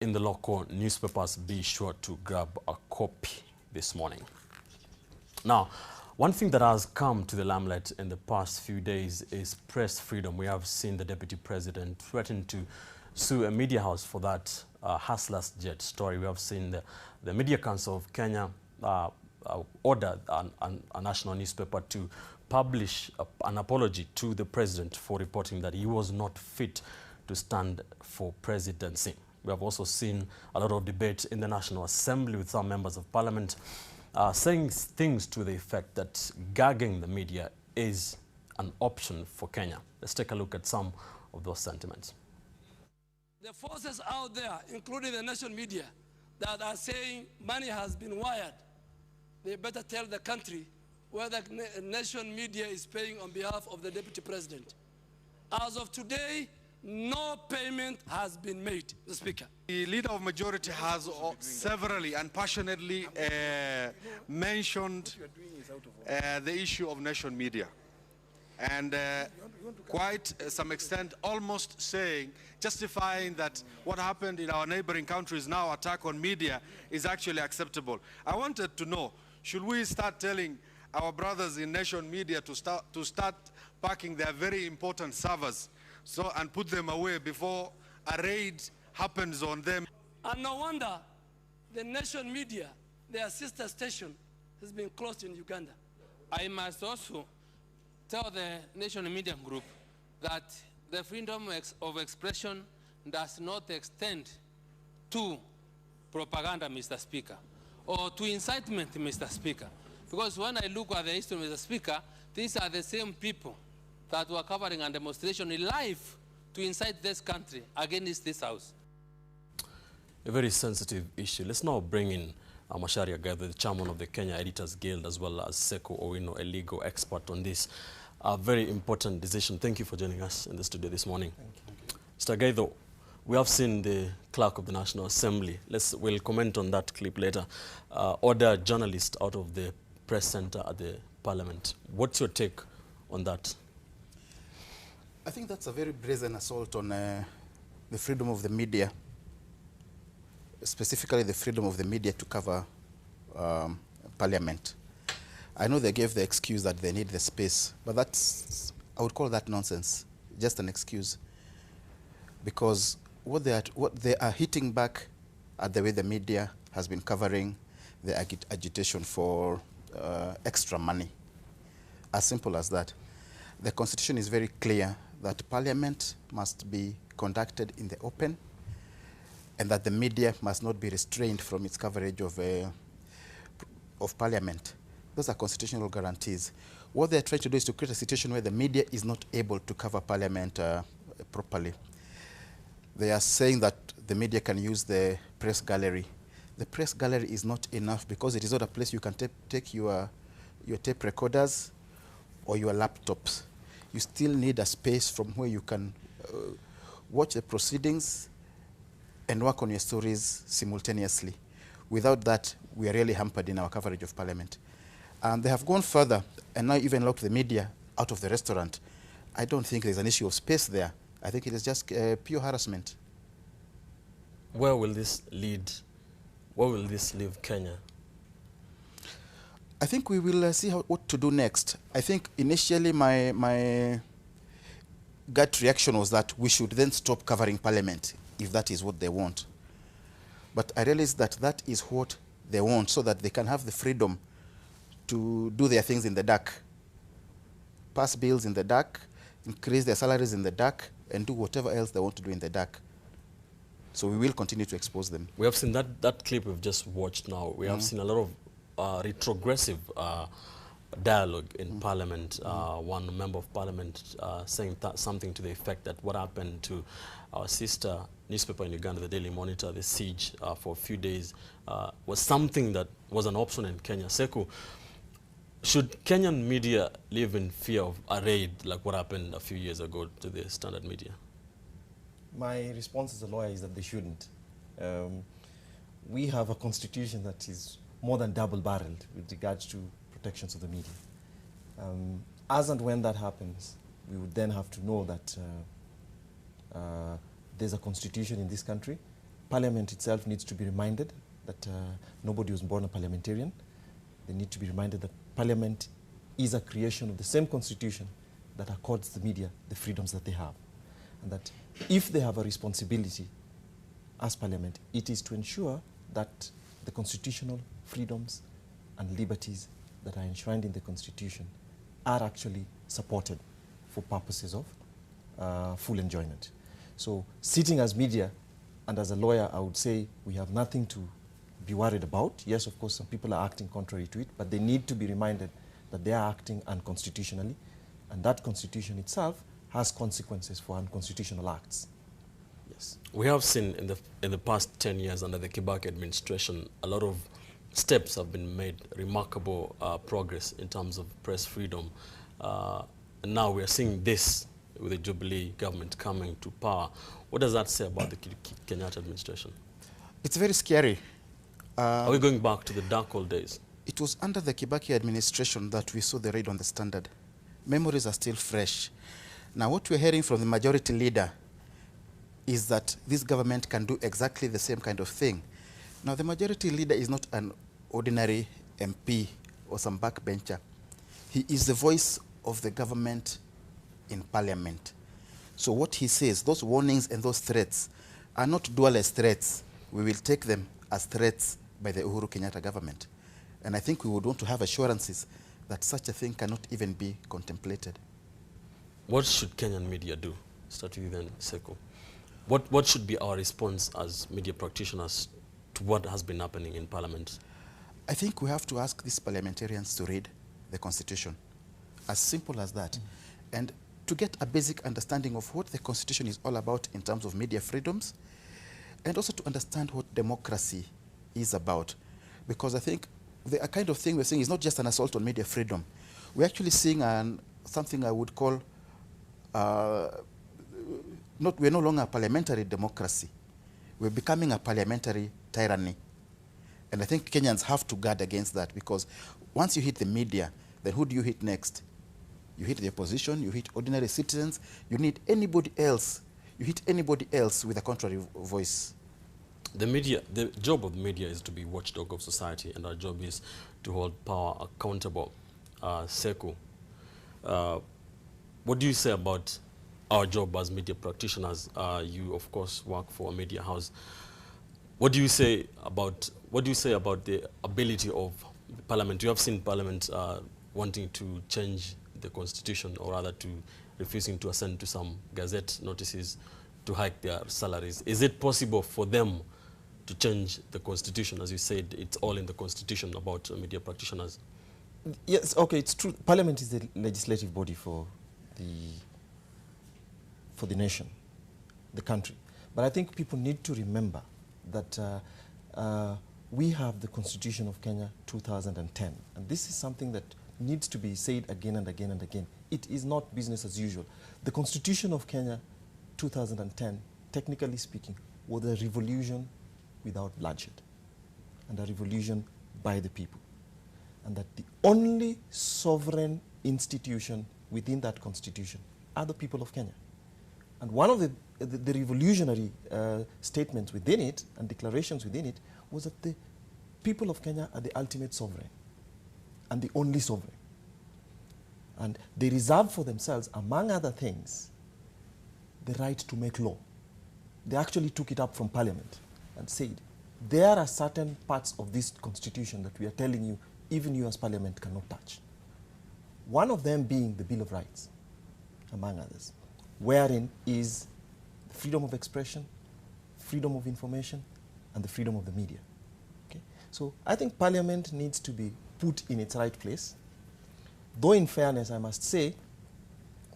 in the local newspapers, be sure to grab a copy this morning. Now, one thing that has come to the limelight in the past few days is press freedom. We have seen the Deputy President threaten to sue a media house for that Hustlers Jet story. We have seen the Media Council of Kenya order a national newspaper to publish an apology to the president for reporting that he was not fit to stand for presidency. We have also seen a lot of debate in the National Assembly with some members of parliament saying things to the effect that gagging the media is an option for Kenya. Let's take a look at some of those sentiments. The forces out there, including the national media, that are saying money has been wired, they better tell the country whether national media is paying on behalf of the Deputy President. As of today, no payment has been made, the Speaker. The Leader of Majority has severally and passionately mentioned the issue of national media. And quite some extent almost saying, justifying that what happened in our neighboring countries now, attack on media, is actually acceptable. I wanted to know, should we start telling our brothers in national media to start packing their very important servers and put them away before a raid happens on them? And no wonder the national media, their sister station, has been closed in Uganda. I must also tell the national media group that the freedom of expression does not extend to propaganda, Mr. Speaker, or to incitement, Mr. Speaker. Because when I look at the history, Mr. Speaker, these are the same people that were covering a demonstration in live to incite this country against this house. A very sensitive issue. Let's now bring in Macharia, the chairman of the Kenya Editors Guild, as well as Sekou Owino, a legal expert on this. A very important decision. Thank you for joining us in the studio this morning. Mr. Gaitho, we have seen the clerk of the National Assembly. We'll comment on that clip later. Order a journalist out of the press center at the parliament. What's your take on that? I think that's a very brazen assault on the freedom of the media, specifically the freedom of the media to cover parliament. I know they gave the excuse that they need the space, but I would call that nonsense, just an excuse. Because what they are hitting back at the way the media has been covering the agitation for extra money. As simple as that. The Constitution is very clear that Parliament must be conducted in the open and that the media must not be restrained from its coverage of Parliament. Those are constitutional guarantees. What they're trying to do is to create a situation where the media is not able to cover Parliament properly. They are saying that the media can use the press gallery. The press gallery is not enough because it is not a place you can take your tape recorders or your laptops. You still need a space from where you can watch the proceedings and work on your stories simultaneously. Without that, we are really hampered in our coverage of Parliament. And they have gone further and now even locked the media out of the restaurant. I don't think there's an issue of space there. I think it is just pure harassment. Where will this lead? Where will this leave Kenya? I think we will see what to do next. I think initially my gut reaction was that we should then stop covering Parliament if that is what they want. But I realized that that is what they want so that they can have the freedom to do their things in the dark, pass bills in the dark, increase their salaries in the dark, and do whatever else they want to do in the dark. So we will continue to expose them. We have seen that clip we've just watched now. We have seen a lot of retrogressive dialogue in Parliament. One member of Parliament saying something to the effect that what happened to our sister newspaper in Uganda, the Daily Monitor, the siege for a few days, was something that was an option in Kenya. Sekou, should Kenyan media live in fear of a raid like what happened a few years ago to the Standard Media? My response as a lawyer is that they shouldn't. We have a constitution that is more than double-barreled with regards to protections of the media. As and when that happens, we would then have to know that there's a constitution in this country Parliament itself needs to be reminded that nobody was born a parliamentarian. They need to be reminded that Parliament is a creation of the same constitution that accords the media the freedoms that they have. And that if they have a responsibility as Parliament, it is to ensure that the constitutional freedoms and liberties that are enshrined in the Constitution are actually supported for purposes of full enjoyment. So sitting as media and as a lawyer, I would say we have nothing to be worried about. Yes, of course, some people are acting contrary to it, but they need to be reminded that they are acting unconstitutionally, and that constitution itself has consequences for unconstitutional acts. Yes. We have seen in the past 10 years under the Kibaki administration, a lot of steps have been made, remarkable progress in terms of press freedom. And now we are seeing this with the Jubilee government coming to power. What does that say about the Kenyatta administration? It's very scary. Are we going back to the dark old days? It was under the Kibaki administration that we saw the raid on the Standard. Memories are still fresh. Now, what we're hearing from the majority leader is that this government can do exactly the same kind of thing. Now, the majority leader is not an ordinary MP or some backbencher. He is the voice of the government in Parliament. So what he says, those warnings and those threats are not dual as threats. We will take them as threats by the Uhuru Kenyatta government. And I think we would want to have assurances that such a thing cannot even be contemplated. What should Kenyan media do? Start with you then, Sekou. What should be our response as media practitioners to what has been happening in Parliament? I think we have to ask these parliamentarians to read the Constitution. As simple as that. And to get a basic understanding of what the Constitution is all about in terms of media freedoms, and also to understand what democracy is about. Because I think the kind of thing we're seeing is not just an assault on media freedom. We're actually seeing something I would call, we're no longer a parliamentary democracy. We're becoming a parliamentary tyranny. And I think Kenyans have to guard against that, because once you hit the media, then who do you hit next? You hit the opposition, you hit ordinary citizens, you need anybody else. You hit anybody else with a contrary voice. The media, the job of the media is to be watchdog of society, and our job is to hold power accountable. Sekou, what do you say about our job as media practitioners? You, of course, work for a media house. What do you say about the ability of Parliament? You have seen Parliament wanting to change the Constitution, or rather to refusing to assent to some gazette notices to hike their salaries. Is it possible for them to change the Constitution? As you said, it's all in the Constitution about media practitioners. Yes, okay, it's true. Parliament is the legislative body for the nation, the country. But I think people need to remember that we have the Constitution of Kenya 2010. And this is something that needs to be said again and again and again. It is not business as usual. The Constitution of Kenya 2010, technically speaking, was a revolution without bloodshed, and a revolution by the people. And that the only sovereign institution within that constitution are the people of Kenya. And one of the revolutionary statements within it and declarations within it was that the people of Kenya are the ultimate sovereign and the only sovereign. And they reserve for themselves, among other things, the right to make law. They actually took it up from Parliament and said, there are certain parts of this constitution that we are telling you, even you as Parliament cannot touch. One of them being the Bill of Rights, among others, wherein is freedom of expression, freedom of information, and the freedom of the media. Okay? So I think Parliament needs to be put in its right place. Though in fairness, I must say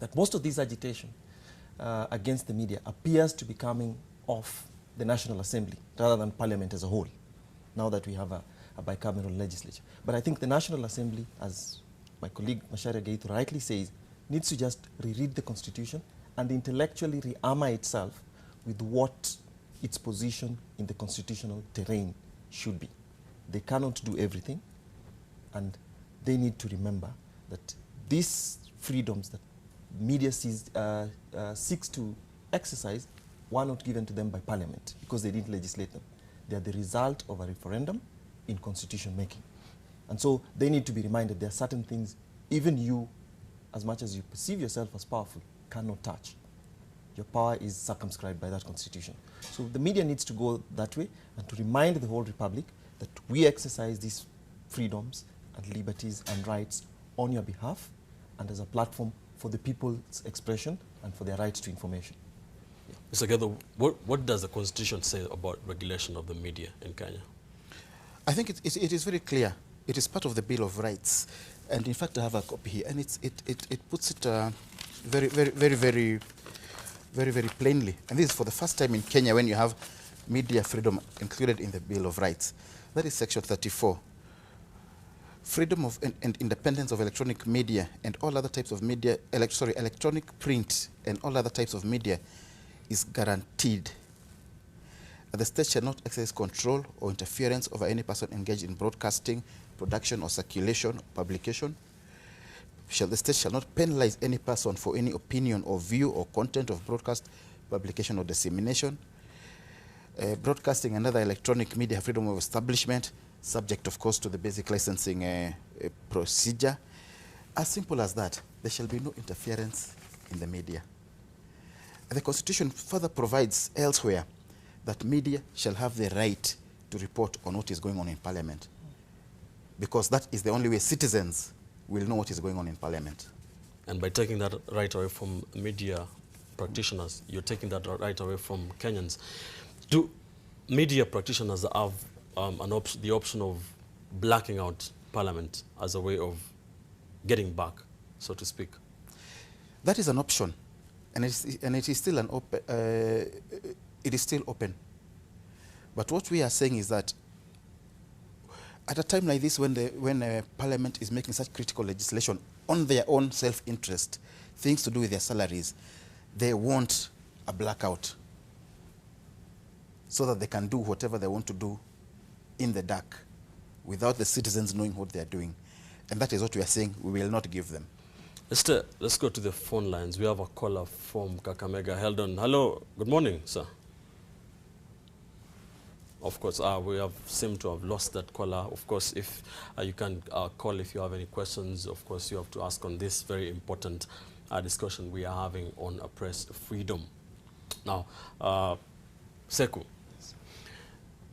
that most of this agitation against the media appears to be coming off the National Assembly rather than Parliament as a whole, now that we have a bicameral legislature. But I think the National Assembly, as my colleague Macharia Gaitho rightly says, needs to just reread the Constitution and intellectually rearmor itself with what its position in the constitutional terrain should be. They cannot do everything, and they need to remember that these freedoms that media seeks to exercise were not given to them by Parliament because they didn't legislate them. They are the result of a referendum in constitution making. And so they need to be reminded there are certain things even you, as much as you perceive yourself as powerful, cannot touch. Your power is circumscribed by that constitution. So the media needs to go that way and to remind the whole republic that we exercise these freedoms and liberties and rights on your behalf and as a platform for the people's expression and for their rights to information. Mr. Gaitho, what does the constitution say about regulation of the media in Kenya? I think it is very clear. It is part of the Bill of Rights. And in fact, I have a copy here. And it puts it very plainly. And this is for the first time in Kenya when you have media freedom included in the Bill of Rights. That is section 34. Freedom of and independence of electronic media and all other types of media, electronic print and all other types of media is guaranteed. The state shall not exercise control or interference over any person engaged in broadcasting, production or circulation, publication. The state shall not penalize any person for any opinion or view or content of broadcast, publication or dissemination. Broadcasting and other electronic media have freedom of establishment, subject of course to the basic licensing procedure. As simple as that, there shall be no interference in the media. The Constitution further provides elsewhere that media shall have the right to report on what is going on in Parliament, because that is the only way citizens will know what is going on in Parliament. And by taking that right away from media practitioners, you're taking that right away from Kenyans. Do media practitioners have the option of blacking out Parliament as a way of getting back, so to speak? That is an option, and it is still an open. It is still open. But what we are saying is that at a time like this, when Parliament is making such critical legislation on their own self-interest, things to do with their salaries, they want a blackout so that they can do whatever they want to do in the dark without the citizens knowing what they are doing. And that is what we are saying we will not give them. Let's go to the phone lines. We have a caller from Kakamega. Held on. Hello. Good morning, sir. Of course, we have seemed to have lost that caller. Of course, if you can call if you have any questions, of course, you have to ask on this very important discussion we are having on press freedom. Now, Sekou,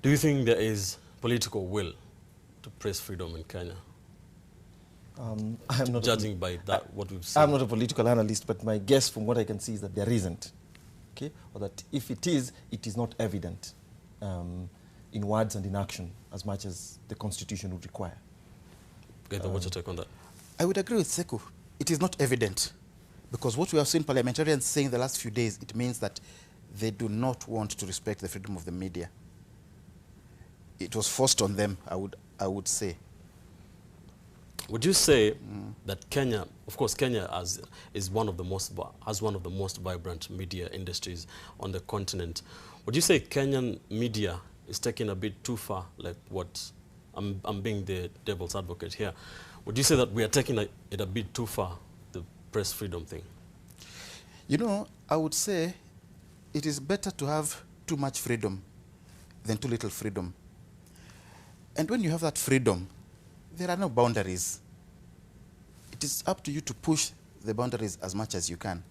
do you think there is political will to press freedom in Kenya? I am not judging by that, what we've seen. I'm not a political analyst, but my guess from what I can see is that there isn't. Okay? Or that if it is not evident in words and in action as much as the Constitution would require. Gaitho, what's your take on that? I would agree with Sekou. It is not evident, because what we have seen parliamentarians saying the last few days, it means that they do not want to respect the freedom of the media. It was forced on them, I would say. Would you say that Kenya, of course, Kenya has one of the most vibrant media industries on the continent. Would you say Kenyan media is taking a bit too far, like what, I'm being the devil's advocate here. Would you say that we are taking it a bit too far, the press freedom thing? You know, I would say it is better to have too much freedom than too little freedom. And when you have that freedom, there are no boundaries. It is up to you to push the boundaries as much as you can.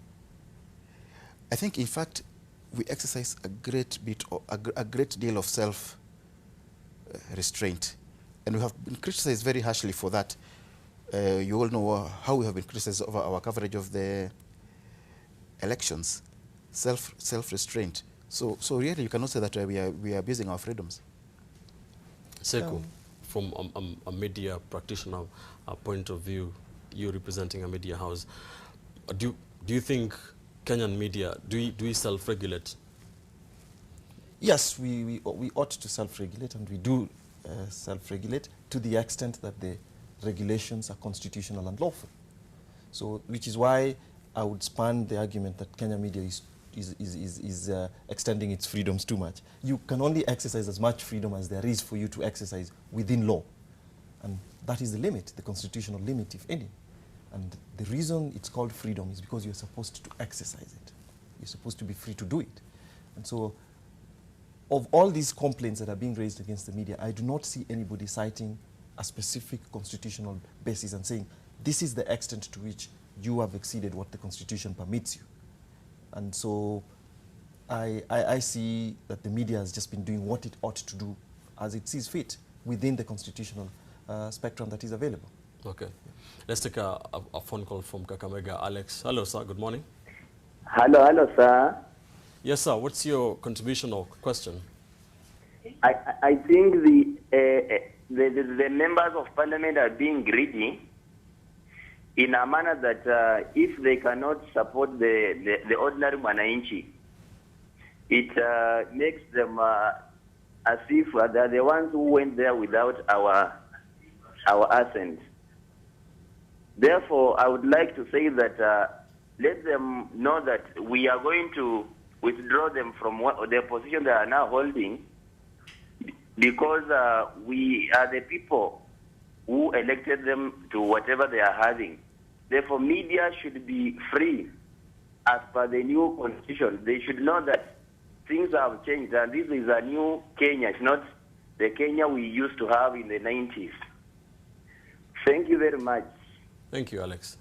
I think, in fact, we exercise a great deal of self-restraint. And we have been criticized very harshly for that. You all know how we have been criticized over our coverage of the elections. Self-restraint. So really, you cannot say that we are abusing our freedoms. Sekou, from a media practitioner point of view, you representing a media house, do you think Kenyan media, do we self-regulate? Yes, we ought to self-regulate, and we do self-regulate to the extent that the regulations are constitutional and lawful. So, which is why I would span the argument that Kenya media is extending its freedoms too much. You can only exercise as much freedom as there is for you to exercise within law. And that is the limit, the constitutional limit, if any. And the reason it's called freedom is because you're supposed to exercise it. You're supposed to be free to do it. And so, of all these complaints that are being raised against the media, I do not see anybody citing a specific constitutional basis and saying, this is the extent to which you have exceeded what the Constitution permits you. And so I see that the media has just been doing what it ought to do as it sees fit within the constitutional spectrum that is available. Okay. Let's take a phone call from Kakamega. Alex. Hello, sir. Good morning. Hello, sir. Yes, sir. What's your contribution or question? I think the members of parliament are being greedy in a manner that if they cannot support the ordinary Mwananchi, it makes them as if they're the ones who went there without our assent. Therefore, I would like to say that let them know that we are going to withdraw them from the position they are now holding, because we are the people who elected them to whatever they are having. Therefore, media should be free as per the new constitution. They should know that things have changed, and this is a new Kenya. It's not the Kenya we used to have in the 90s. Thank you very much. Thank you, Alex.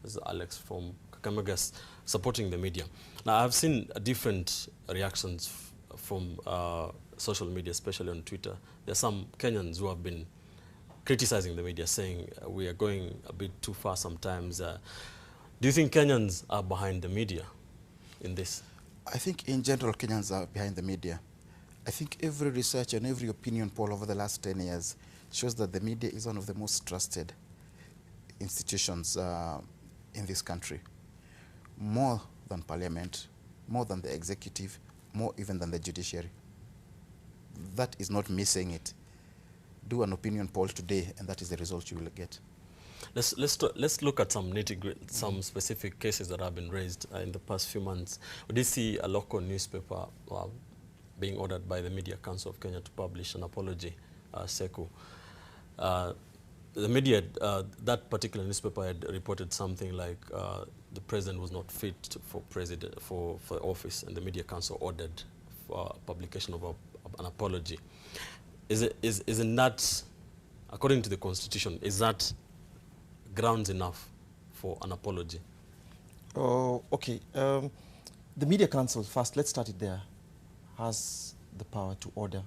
This is Alex from Kakamega supporting the media. Now, I've seen different reactions from social media, especially on Twitter. There are some Kenyans who have been criticizing the media, saying we are going a bit too far sometimes. Do you think Kenyans are behind the media in this? I think in general Kenyans are behind the media. I think every research and every opinion poll over the last 10 years shows that the media is one of the most trusted institutions in this country. More than parliament, more than the executive, more even than the judiciary. That is not me saying it. Do an opinion poll today, and that is the result you will get. Let's look at some some specific cases that have been raised in the past few months. We did see a local newspaper being ordered by the Media Council of Kenya to publish an apology, Sekou. The media, that particular newspaper had reported something like the president was not fit for office, and the Media Council ordered for publication of an apology. Isn't that, according to the Constitution, is that grounds enough for an apology? Oh, okay. The Media Council, first, let's start it there, has the power to order.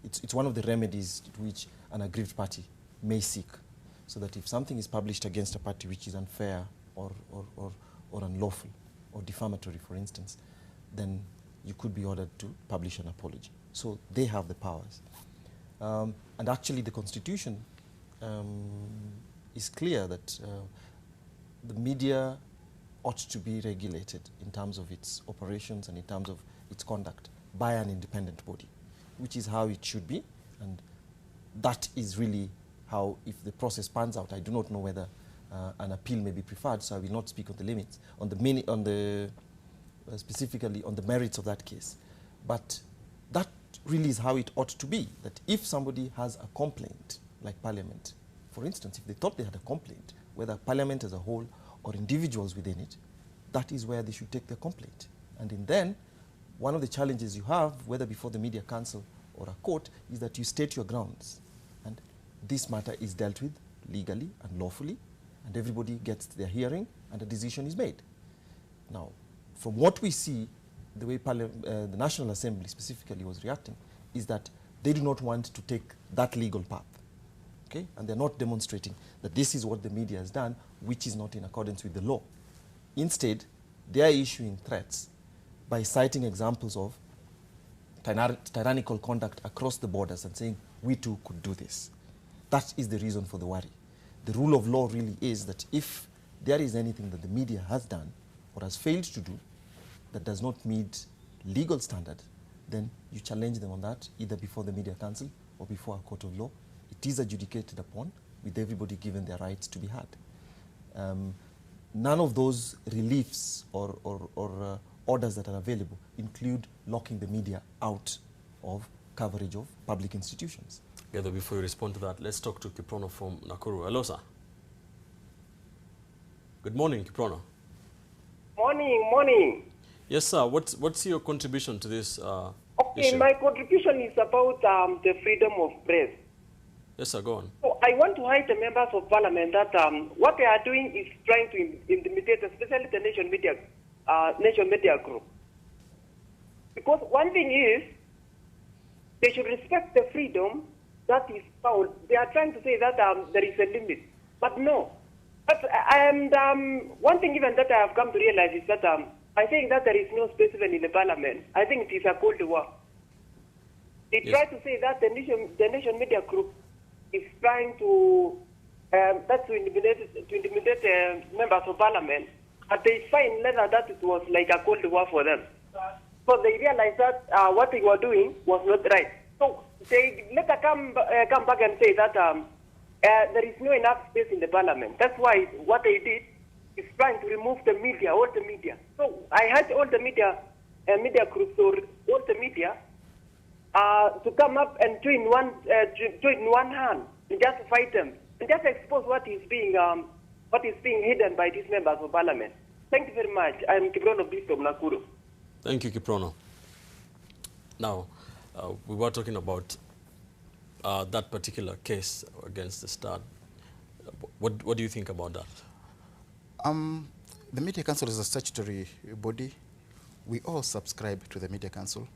It's one of the remedies which an aggrieved party may seek, so that if something is published against a party which is unfair or unlawful or defamatory, for instance, then you could be ordered to publish an apology. So they have the powers. And actually the Constitution is clear that the media ought to be regulated in terms of its operations and in terms of its conduct by an independent body, which is how it should be. And that is really how, if the process pans out, I do not know whether an appeal may be preferred, so I will not speak on the limits, specifically on the merits of that case. But that really is how it ought to be, that if somebody has a complaint, like Parliament, for instance, if they thought they had a complaint, whether Parliament as a whole or individuals within it, that is where they should take their complaint. And then, one of the challenges you have, whether before the Media Council or a court, is that you state your grounds. And this matter is dealt with legally and lawfully, and everybody gets their hearing, and a decision is made. Now, from what we see, the way the National Assembly specifically was reacting is that they do not want to take that legal path. Okay? And they're not demonstrating that this is what the media has done, which is not in accordance with the law. Instead, they are issuing threats by citing examples of tyrannical conduct across the borders and saying, we too could do this. That is the reason for the worry. The rule of law really is that if there is anything that the media has done or has failed to do that does not meet legal standard, then you challenge them on that, either before the Media Council or before a court of law. It is adjudicated upon, with everybody given their rights to be heard. None of those reliefs or orders that are available include locking the media out of coverage of public institutions. Gaitho, before you respond to that, let's talk to Kiprono from Nakuru. Hello, sir. Good morning, Kiprono. Morning. Yes, sir. What's your contribution to this Okay, issue? my contribution is about the freedom of press. Yes, sir. Go on. So I want to highlight the members of parliament that what they are doing is trying to intimidate, especially the nation media group. Because one thing is, they should respect the freedom that is found. They are trying to say that there is a limit, but no. But one thing even that I have come to realize is that I think that there is no space even in the parliament. I think it is a cold war. They try to say that the nation media group is trying to intimidate members of parliament, but they find later that it was like a cold war for them. So they realized that what they were doing was not right. So they later come back and say that there is no enough space in the parliament. That's why what they did is trying to remove the media, all the media. So I had all the media groups or all the media to come up and join one hand and just fight them and just expose what is being hidden by these members of parliament. Thank you very much. I am Kiprono Bisto Nakuru. Thank you, Kiprono. Now, we were talking about that particular case against the Star. What do you think about that? The Media Council is a statutory body. We all subscribe to the Media Council.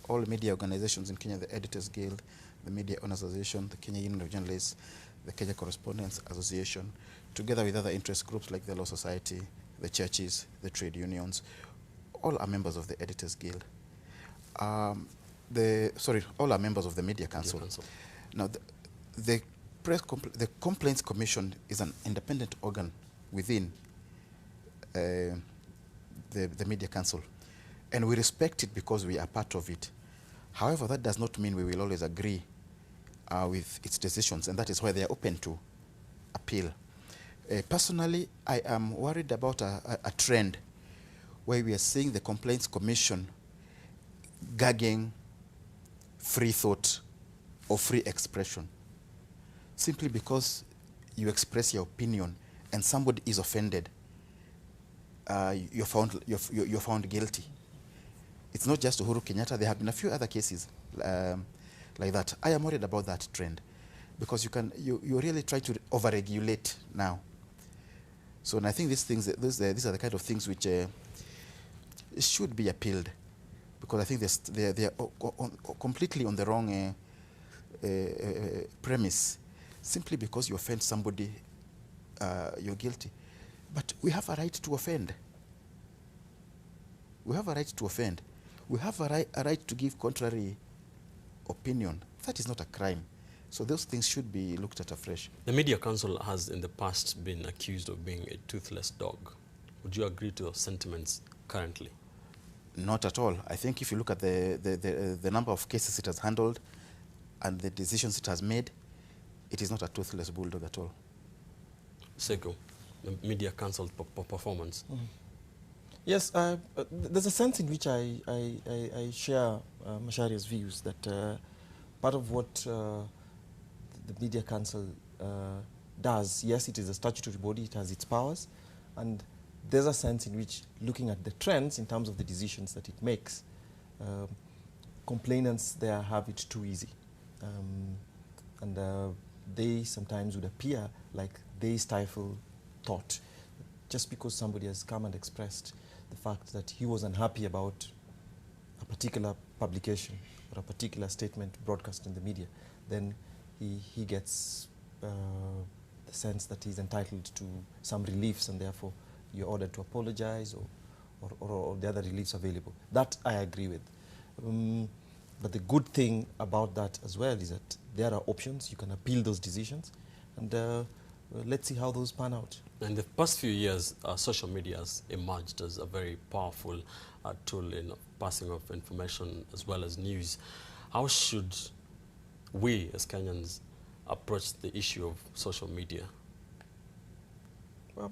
All media organizations in Kenya, the Editors Guild, the Media Owners Association, the Kenya Union of Journalists, the Kenya Correspondents Association, together with other interest groups like the Law Society, the churches, the trade unions, all are members of the Editors Guild. All are members of the Media Council. Now, the Complaints Commission is an independent organ within the Media Council, and we respect it because we are part of it. However, that does not mean we will always agree with its decisions, and that is why they are open to appeal. Personally, I am worried about a trend where we are seeing the Complaints Commission gagging free thought or free expression simply because you express your opinion and somebody is offended. You're found guilty. It's not just Uhuru Kenyatta. There have been a few other cases like that. I am worried about that trend because you really try to overregulate now. So, and I think these are the kind of things which should be appealed, because I think they are completely on the wrong premise. Simply because you offend somebody, you're guilty. But we have a right to offend. We have a right to offend. We have a right to give contrary opinion. That is not a crime. So those things should be looked at afresh. The Media Council has in the past been accused of being a toothless dog. Would you agree to those sentiments currently? Not at all. I think if you look at the number of cases it has handled and the decisions it has made, it is not a toothless bulldog at all. Sekou, the Media Council performance. Mm. Yes, there's a sense in which I share Macharia's views that part of what the Media Council does, yes, it is a statutory body, it has its powers, and there's a sense in which, looking at the trends in terms of the decisions that it makes, complainants there have it too easy. And they sometimes would appear like they stifle thought. Just because somebody has come and expressed the fact that he was unhappy about a particular publication or a particular statement broadcast in the media, then he gets the sense that he's entitled to some reliefs, and therefore you're ordered to apologize or the other reliefs available. That I agree with. But the good thing about that as well is that there are options. You can appeal those decisions, and let's see how those pan out. In the past few years, social media has emerged as a very powerful tool in passing of information as well as news. How should we as Kenyans approach the issue of social media? Well,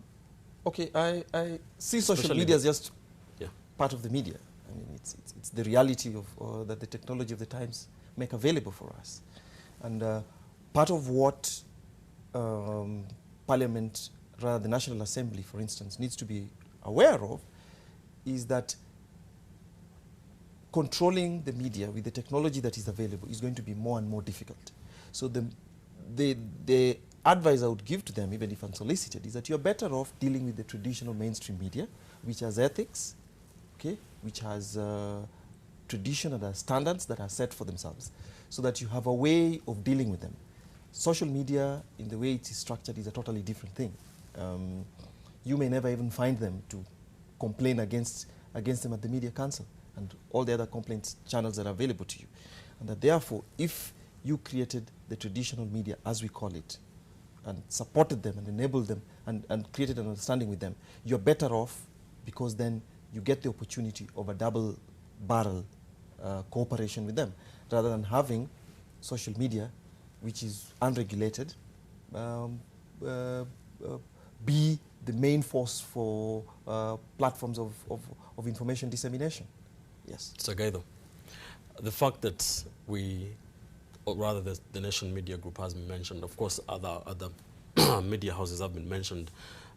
okay, I see social Especially media as just part of the media. I mean, it's the reality of that the technology of the times make available for us. And part of what Parliament, rather the National Assembly, for instance, needs to be aware of is that controlling the media with the technology that is available is going to be more and more difficult. So the advice I would give to them, even if unsolicited, is that you're better off dealing with the traditional mainstream media, which has ethics, okay, which has tradition and standards that are set for themselves, so that you have a way of dealing with them. Social media, in the way it is structured, is a totally different thing. You may never even find them to complain against them at the Media Council and all the other complaints channels that are available to you. And that therefore, if you created the traditional media, as we call it, and supported them and enabled them and created an understanding with them, you're better off, because then you get the opportunity of a double barrel cooperation with them, rather than having social media, which is unregulated, be the main force for platforms of information dissemination. Yes. So Gaitho, the fact that or rather the Nation Media Group has been mentioned, of course other media houses have been mentioned,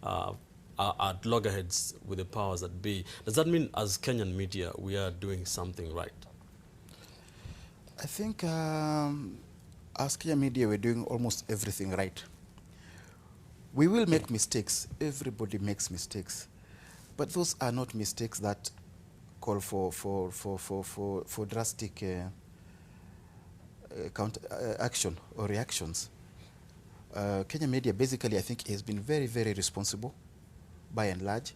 are at loggerheads with the powers that be. Does that mean as Kenyan media we are doing something right? I think as Kenyan media we're doing almost everything right. We will make mistakes. Everybody makes mistakes. But those are not mistakes that call for drastic action or reactions. Kenya media basically, I think, has been very, very responsible by and large,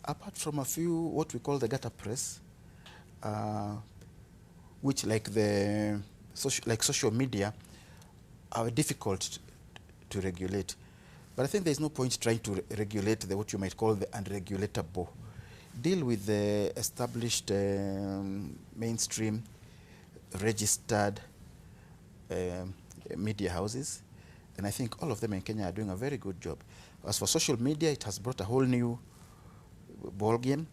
apart from a few what we call the gutter press, which like social media are difficult to regulate. But I think there's no point trying to regulate what you might call the unregulatable. Deal with the established mainstream registered media houses, and I think all of them in Kenya are doing a very good job. As for social media, it has brought a whole new ball game.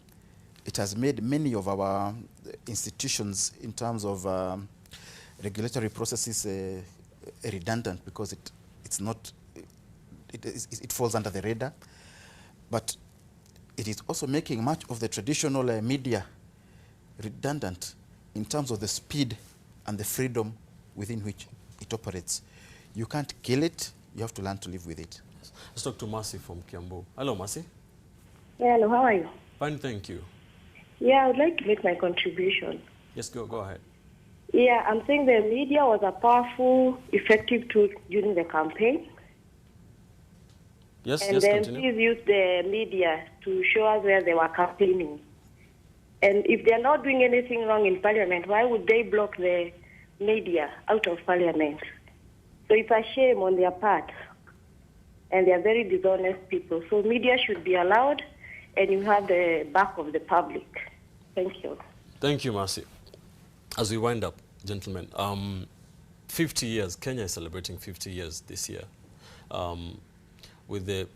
It has made many of our institutions in terms of regulatory processes redundant, because it falls under the radar. But it is also making much of the traditional media redundant in terms of the speed and the freedom within which it operates. You can't kill it, you have to learn to live with it. Let's talk to Mercy from Kiambu. Hello, Mercy. Yeah, hello, how are you? Fine, thank you. Yeah, I would like to make my contribution. Yes, go ahead. Yeah, I'm saying the media was a powerful, effective tool during the campaign. Yes, and yes, then continue. please use the media to show us where they were campaigning. And if they're not doing anything wrong in Parliament, why would they block the media out of Parliament? So it's a shame on their part. And they are very dishonest people. So media should be allowed, and you have the back of the public. Thank you. Thank you, Mercy. As we wind up, gentlemen, 50 years, Kenya is celebrating 50 years this year. With the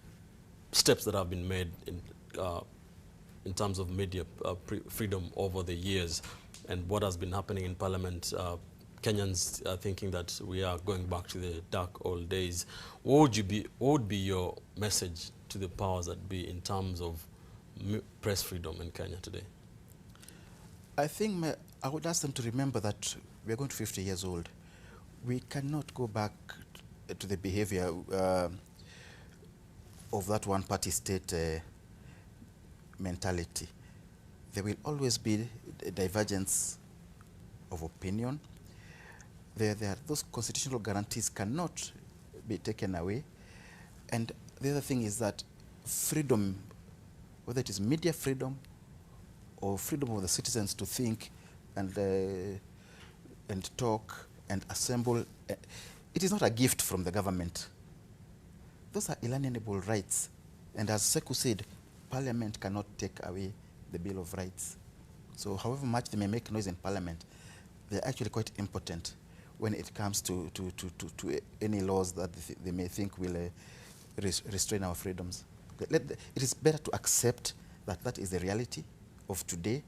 steps that have been made in terms of media freedom over the years, and what has been happening in Parliament, Kenyans are thinking that we are going back to the dark old days. What would be your message to the powers that be in terms of press freedom in Kenya today? I think I would ask them to remember that we are going to 50 years old. We cannot go back to the behavior of that one-party state mentality. There will always be a divergence of opinion. Those constitutional guarantees cannot be taken away. And the other thing is that freedom, whether it is media freedom or freedom of the citizens to think and talk and assemble, it is not a gift from the government. Those are inalienable rights. And as Sekou said, Parliament cannot take away the Bill of Rights. So however much they may make noise in Parliament, they're actually quite impotent when it comes to any laws that they may think will restrain our freedoms. It is better to accept that that is the reality of today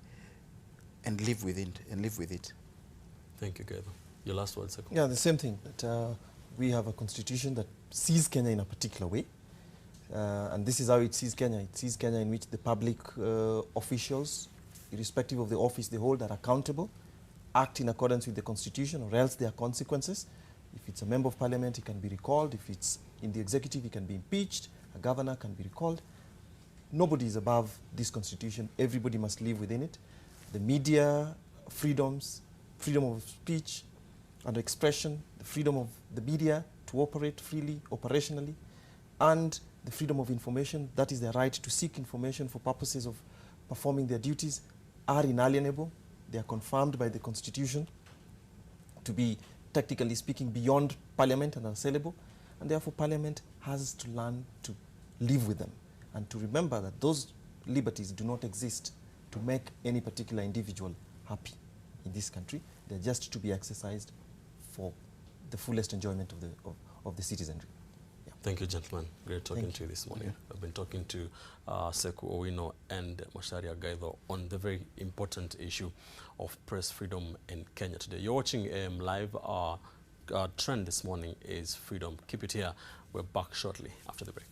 and live with it. Thank you, Gaitho. Your last word, Sekou. Yeah, the same thing. That we have a constitution that sees Kenya in a particular way. And this is how it sees Kenya. It sees Kenya in which the public officials irrespective of the office they hold, are accountable, act in accordance with the Constitution, or else there are consequences. If it's a member of parliament, he can be recalled. If it's in the executive, he can be impeached. A governor can be recalled. Nobody is above this Constitution. Everybody must live within it. The media freedoms, freedom of speech and expression, the freedom of the media to operate freely, operationally, and the freedom of information, that is their right to seek information for purposes of performing their duties, are inalienable. They are confirmed by the Constitution to be, technically speaking, beyond Parliament and unassailable, and therefore Parliament has to learn to live with them and to remember that those liberties do not exist to make any particular individual happy in this country. They're just to be exercised for the fullest enjoyment of the citizenry. Yeah. Thank you, gentlemen. Great talking to you this morning. Okay. I've been talking to Sekou, Owino and Macharia Gaitho on the very important issue of press freedom in Kenya today. You're watching AM Live. Our trend this morning is freedom. Keep it here. We're back shortly after the break.